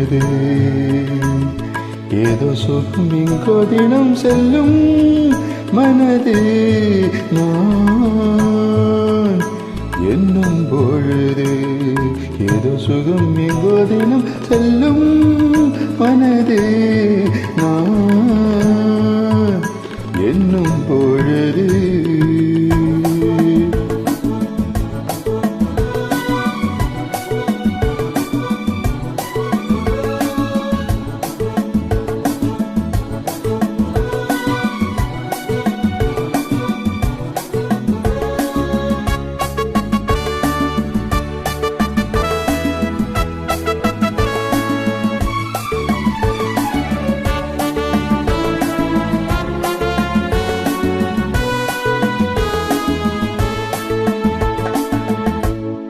பொழுது ஏதோ சுகம் இங்கோ தினம் செல்லும் மனது நான் என்னும் பொழுது ஏதோ சுகம் இங்கோ தினம் செல்லும் மனது நான் என்னும் பொழுது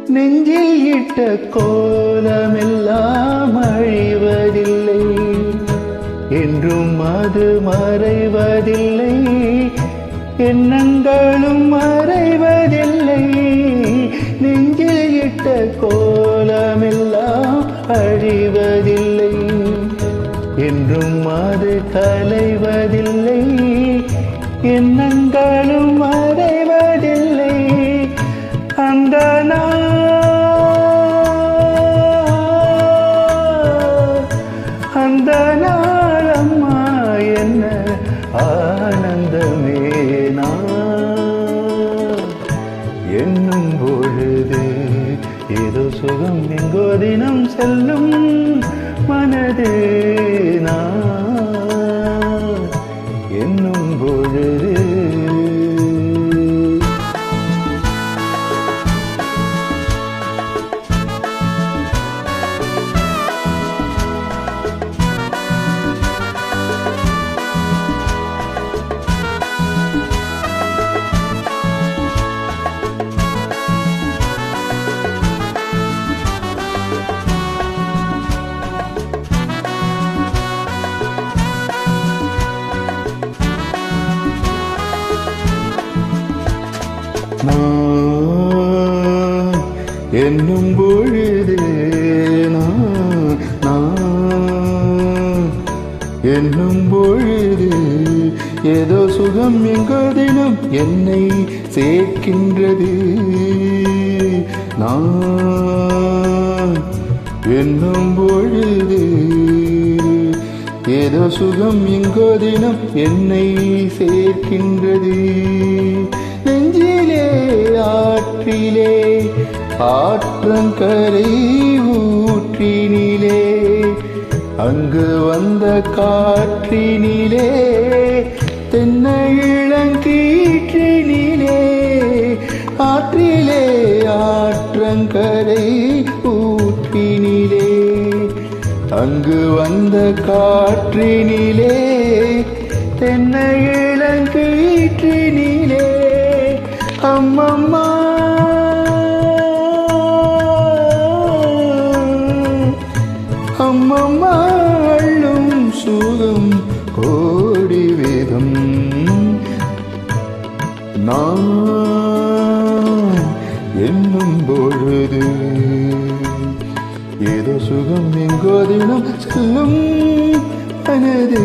நெஞ்சில் இட்ட கோலமெல்லாம் அழிவதில்லை என்றும் அது மறைவதில்லை எண்ணங்களும் மறைவதில்லை நெஞ்சில் இட்ட கோலமெல்லாம் அழிவதில்லை என்றும் அது கலைவதில்லை எண்ணங்களும் மறைவதில்லை அந்த அந்த நாளம்மா என்ன ஆனந்தமே நான் என்னும் பொழுது ஏதோ சுகம் எங்கோ தினம் செல்லும் மனது நான் என்னும் பொழுது நான் என்னும் பொழுது நான் என்னும் பொழுது ஏதோ சுகம் எங்கோ தினம் என்னை சேர்க்கின்றது நான் என்னும் பொழுது ஏதோ சுகம் எங்கோ தினம் என்னை சேர்க்கின்றது நெஞ்சிலே ஆற்றிலே ஆற்றங்கரை ஊற்றினிலே அங்கு வந்த காற்றினிலே தென்னை இளங்கீற்றினிலே ஆற்றிலே ஆற்றங்கரை ஊற்றினிலே அங்கு வந்த காற்றினிலே தென்னை இளங்கீற்றினிலே அம்மம்மா அம்மம்மா அள்ளும் சுகம் கோடி வேதம் நான் என்னும் பொழுது ஏதோ சுகம் எங்கோ தினம் செல்லும் மனது